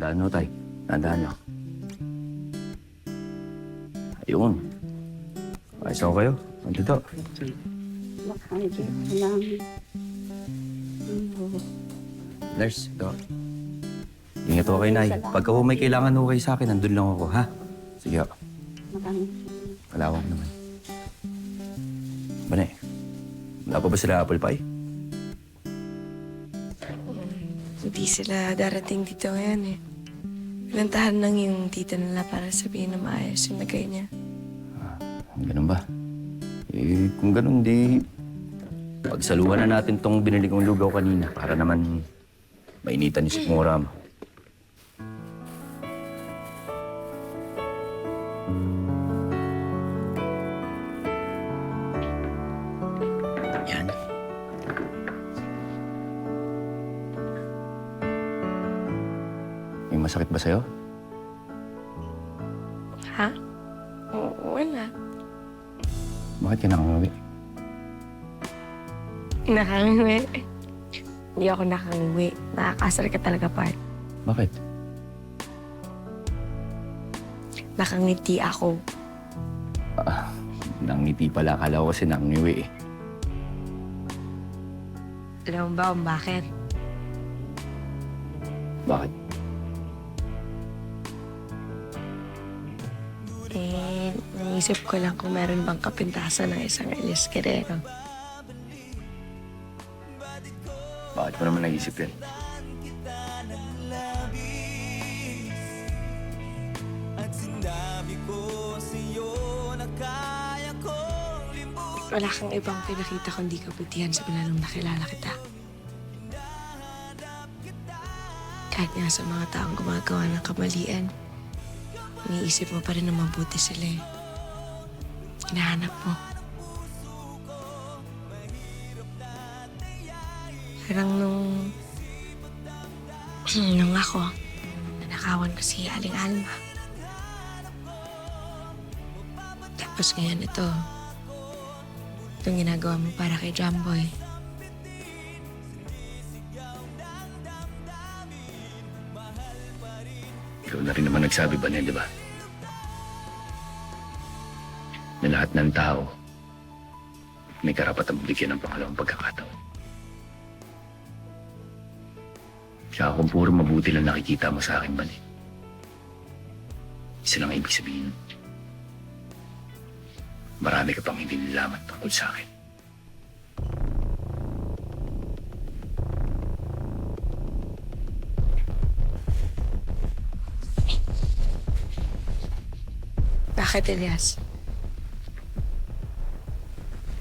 Tandaan nyo, tay. Tandaan nyo. Ayun. Ayos ako kayo. Nandito. Nurse, ito. Ingat ako kay Nay. Pagka may kailangan ho kayo sa akin, nandun lang ako, ha? Sige ho. Kalawang naman. Bane, wala pa ba sila apple pie? Hindi sila darating dito ngayon eh. Pinantahan lang yung tita nila para sabihin na maayos yung lagay niya. Ganun ba? Eh, kung ganun, di... Pagsaluhan na natin tong binili kong lugaw kanina para naman mainitan yung sikmura mo. Yan. May masakit ba sa'yo? Ha? Wala. Bakit ka nakangawi? Nakangiwi. Hindi ako nakangiwi. Nakakasar ka talaga, Pat. Bakit? Nakangiti ako. Nangiti pala. Akala ko kasi nangiwi eh. Alam mo ba kung bakit? Bakit? Eh, naisip ko lang kung meron bang kapintasan ng isang Elias Guerrero. Bakit mo naman naisip yan? Wala kang ibang pinakita kundi kabutihan sa pinanong nakilala kita. Kahit nga sa mga taong gumagawa ng kamalian, iniisip mo pa rin na mabuti sila eh. Hinahanap mo. Parang nung ako, nanakawan ko si Aling Alma. Tapos ngayon ito, itong ginagawa mo para kay Jumboy. Ikaw na rin naman nagsabi ba niya, di ba? Na lahat ng tao may karapatang bigyan ng pangalawang pagkakataon. Kaya kung puro mabuti lang nakikita mo sa akin, Bani, isa lang ang ibig sabihin. Marami ka pang hindi nilaman tungkol sa akin. Bakit, Elias?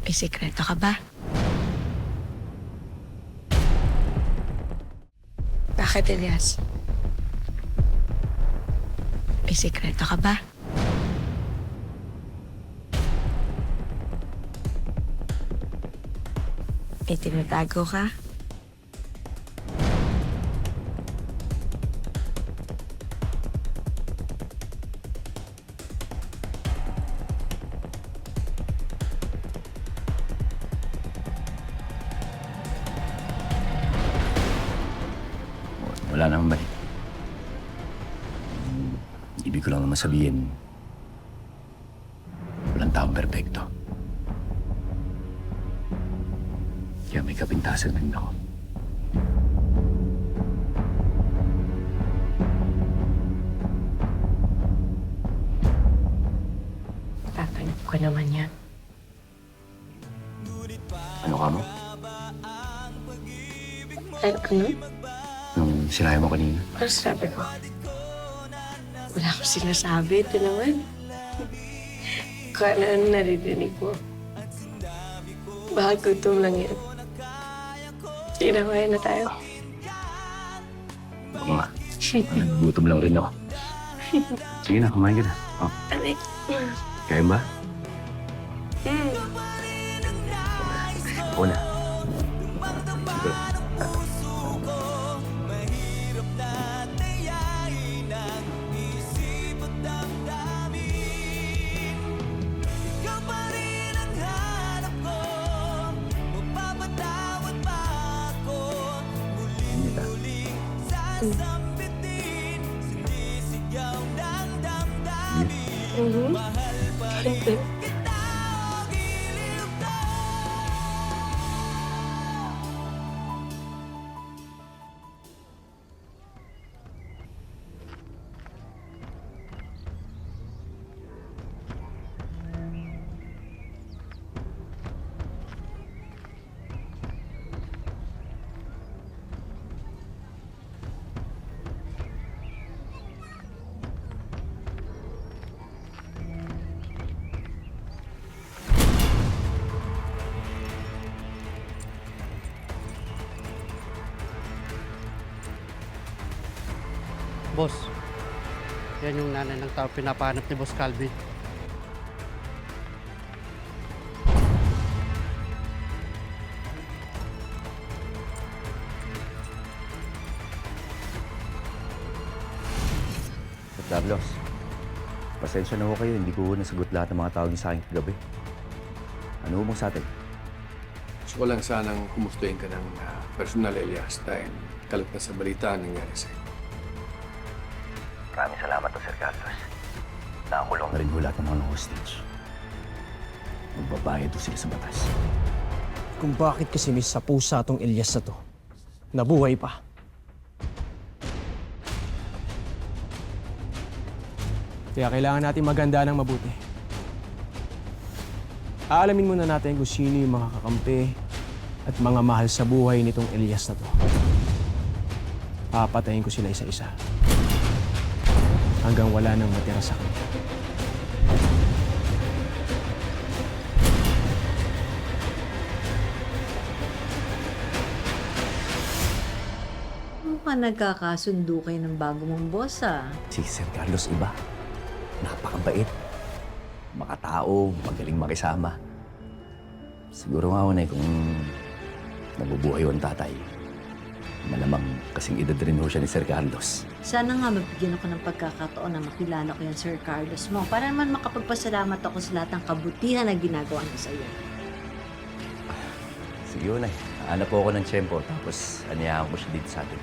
May sikreto ka ba? Bakit, Elias? May sikreto ka ba? May tinatago ka? Wala naman, Bani. Ibig ko lang naman sabihin, walang taong perpekto. Kaya may kapintasan rin ako. Tatanggap ko naman yan. Ano ka mo? Ano? Nung sinabi mo kanina. Ano sabi ko? Wala akong sinasabi. Ito naman. Kung ano naririnig mo. Baka gutom lang yan. Sige na, kumain na tayo. Oo nga. Gutom lang rin ako. Sige na, kumain ka na. Oh, Aray. kaya ba? Oo na. Sige. Hindi ka. Hindi. Boss, yan yung nanay ng tao pinapahanap ni Boss Calvin. Sir Carlos, pasensya na ho kayo. Hindi ko nasagot lahat ng mga tawag niyo sa akin kagabi. Ano ho mong sa atin? Gusto ko lang sanang kumustahin ka ng personal, Elias, dahil kalat na sa balita ang nangyari sa'yo. Maraming salamat to, Sir Carlos. Nakakulong na rin ho lahat ng mga hostage. Magbabayad ho sila sa batas. Kung bakit kasi miss sa pusa tong Elias na to. Nabuhay pa. Kaya kailangan natin maganda ng mabuti. Aalamin muna natin kung sino yung mga kakampi at mga mahal sa buhay nitong Elias na to. Papatayin ko sila isa-isa. Hanggang wala nang matira sa kanya. Mukhang nagkakasundo kayo ng bago mong boss, ah. Si Sir Carlos iba. Napakabait. Makatao, magaling makisama. Siguro nga ho, kung nabubuhay ho ang tatay, malamang kasing edad rin ho siya ni Sir Carlos. Sana nga mabigyan ako ng pagkakataon na makilala ko yung Sir Carlos mo para naman makapagpasalamat ako sa lahat ng kabutihan na ginagawa niya sa'yo. Sige ho, Nay. Hanap po ako ng tiyempo, tapos aniyahan ko siya dito sa atin.